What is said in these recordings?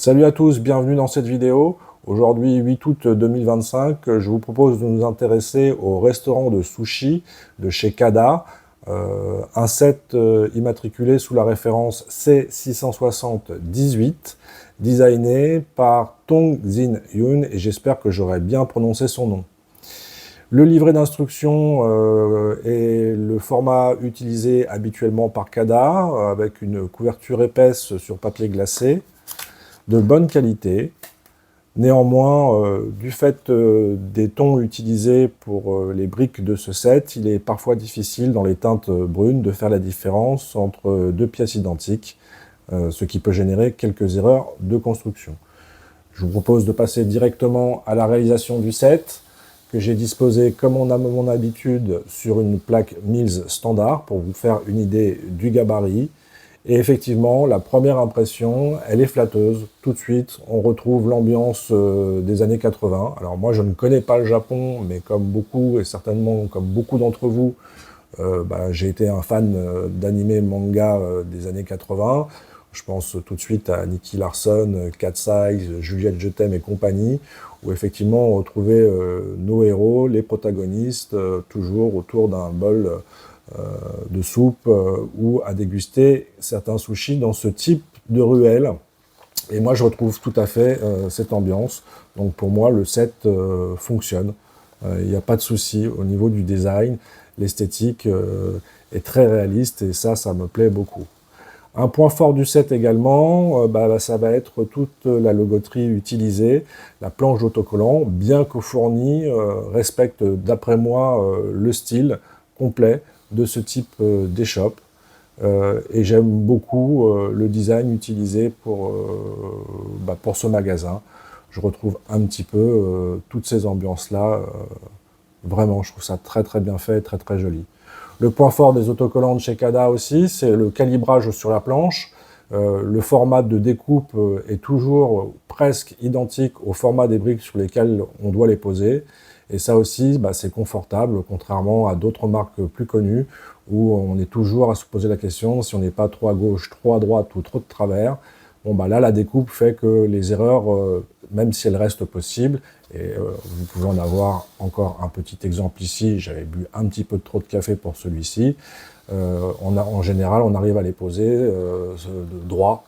Salut à tous, bienvenue dans cette vidéo. Aujourd'hui, 8 août 2025, je vous propose de nous intéresser au restaurant de sushi de chez Kada, un set immatriculé sous la référence C660-18, designé par Tong Xin Yoon, et j'espère que j'aurai bien prononcé son nom. Le livret d'instruction est le format utilisé habituellement par Kada, avec une couverture épaisse sur papier glacé, de bonne qualité. Néanmoins, du fait des tons utilisés pour les briques de ce set, il est parfois difficile dans les teintes brunes de faire la différence entre deux pièces identiques, ce qui peut générer quelques erreurs de construction. Je vous propose de passer directement à la réalisation du set, que j'ai disposé comme on a mon habitude sur une plaque Mills standard pour vous faire une idée du gabarit. Et effectivement, la première impression, elle est flatteuse. Tout de suite, on retrouve l'ambiance des années 80. Alors moi, je ne connais pas le Japon, mais comme beaucoup, et certainement comme beaucoup d'entre vous, j'ai été un fan d'anime manga des années 80. Je pense tout de suite à Nicky Larson, Cat Size, Juliette Je t'aime et compagnie, où effectivement on retrouvait nos héros, les protagonistes, toujours autour d'un bol de soupe ou à déguster certains sushis dans ce type de ruelle. Et moi, je retrouve tout à fait cette ambiance. Donc pour moi, le set fonctionne. Il n'y a pas de souci au niveau du design. L'esthétique est très réaliste et ça me plaît beaucoup. Un point fort du set également, ça va être toute la logoterie utilisée. La planche d'autocollant, bien que fournie, respecte d'après moi le style complet de ce type d'échoppe. Et j'aime beaucoup le design utilisé pour ce magasin. Je retrouve un petit peu toutes ces ambiances-là. Vraiment, je trouve ça très très bien fait, très très joli. Le point fort des autocollants de chez Kada aussi, c'est le calibrage sur la planche. Le format de découpe est toujours presque identique au format des briques sur lesquelles on doit les poser. Et ça aussi, c'est confortable, contrairement à d'autres marques plus connues, où on est toujours à se poser la question si on n'est pas trop à gauche, trop à droite ou trop de travers. Là, la découpe fait que les erreurs, même si elles restent possibles, et vous pouvez en avoir encore un petit exemple ici, j'avais bu un petit peu trop de café pour celui-ci, en général, on arrive à les poser droit,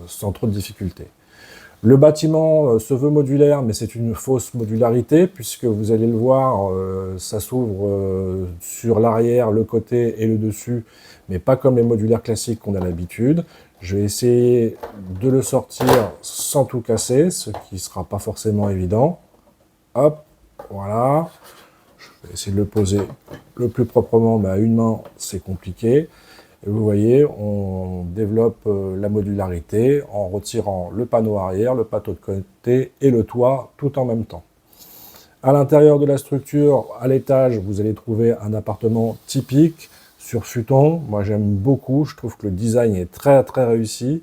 sans trop de difficultés. Le bâtiment se veut modulaire, mais c'est une fausse modularité, puisque vous allez le voir, ça s'ouvre sur l'arrière, le côté et le dessus, mais pas comme les modulaires classiques qu'on a l'habitude. Je vais essayer de le sortir sans tout casser, ce qui ne sera pas forcément évident. Hop, voilà. Je vais essayer de le poser le plus proprement, mais à une main, c'est compliqué. Et vous voyez, on développe la modularité en retirant le panneau arrière, le panneau de côté et le toit tout en même temps. À l'intérieur de la structure, à l'étage, vous allez trouver un appartement typique sur futon. Moi, j'aime beaucoup. Je trouve que le design est très très réussi.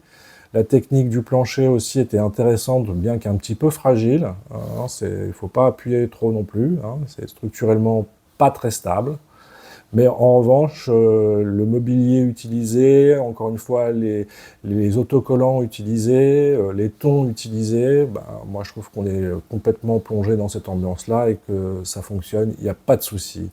La technique du plancher aussi était intéressante, bien qu'un petit peu fragile. Il ne faut pas appuyer trop non plus. C'est structurellement pas très stable. Mais en revanche, le mobilier utilisé, encore une fois, les autocollants utilisés, les tons utilisés, moi je trouve qu'on est complètement plongé dans cette ambiance-là et que ça fonctionne, il n'y a pas de souci.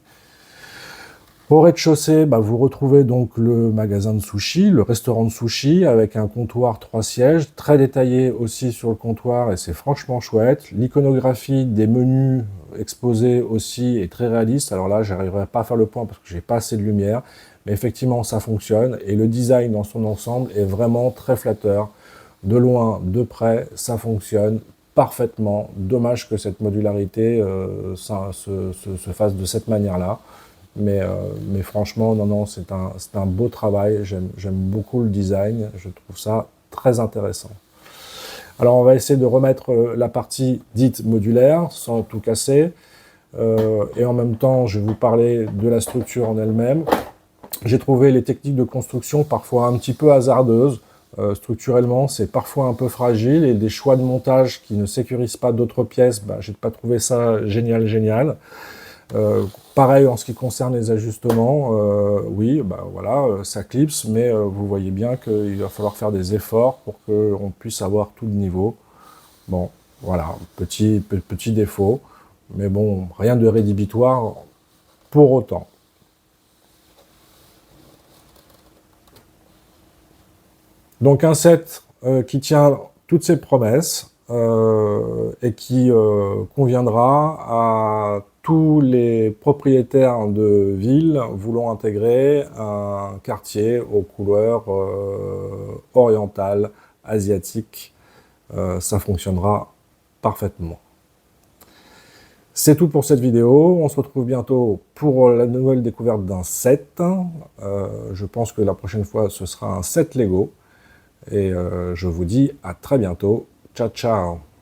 Au rez-de-chaussée, vous retrouvez donc le magasin de sushi, le restaurant de sushi, avec un comptoir 3 sièges, très détaillé aussi sur le comptoir, et c'est franchement chouette. L'iconographie des menus exposés aussi est très réaliste. Alors là, je n'arriverai pas à faire le point parce que j'ai pas assez de lumière, mais effectivement, ça fonctionne, et le design dans son ensemble est vraiment très flatteur. De loin, de près, ça fonctionne parfaitement. Dommage que cette modularité se fasse de cette manière-là. Mais franchement, non, c'est un beau travail. J'aime beaucoup le design. Je trouve ça très intéressant. Alors, on va essayer de remettre la partie dite modulaire, sans tout casser. Et en même temps, je vais vous parler de la structure en elle-même. J'ai trouvé les techniques de construction parfois un petit peu hasardeuses. Structurellement, c'est parfois un peu fragile. Et des choix de montage qui ne sécurisent pas d'autres pièces, j'ai pas trouvé ça génial. Pareil en ce qui concerne les ajustements, oui, bah voilà, ça clipse, mais vous voyez bien qu'il va falloir faire des efforts pour qu'on puisse avoir tout le niveau. Bon, voilà, petit défaut, mais bon, rien de rédhibitoire pour autant. Donc un set qui tient toutes ses promesses et qui conviendra à tous les propriétaires de villes voulant intégrer un quartier aux couleurs orientales, asiatiques. Ça fonctionnera parfaitement. C'est tout pour cette vidéo. On se retrouve bientôt pour la nouvelle découverte d'un set. Je pense que la prochaine fois, ce sera un set Lego. Et je vous dis à très bientôt. Ciao, ciao!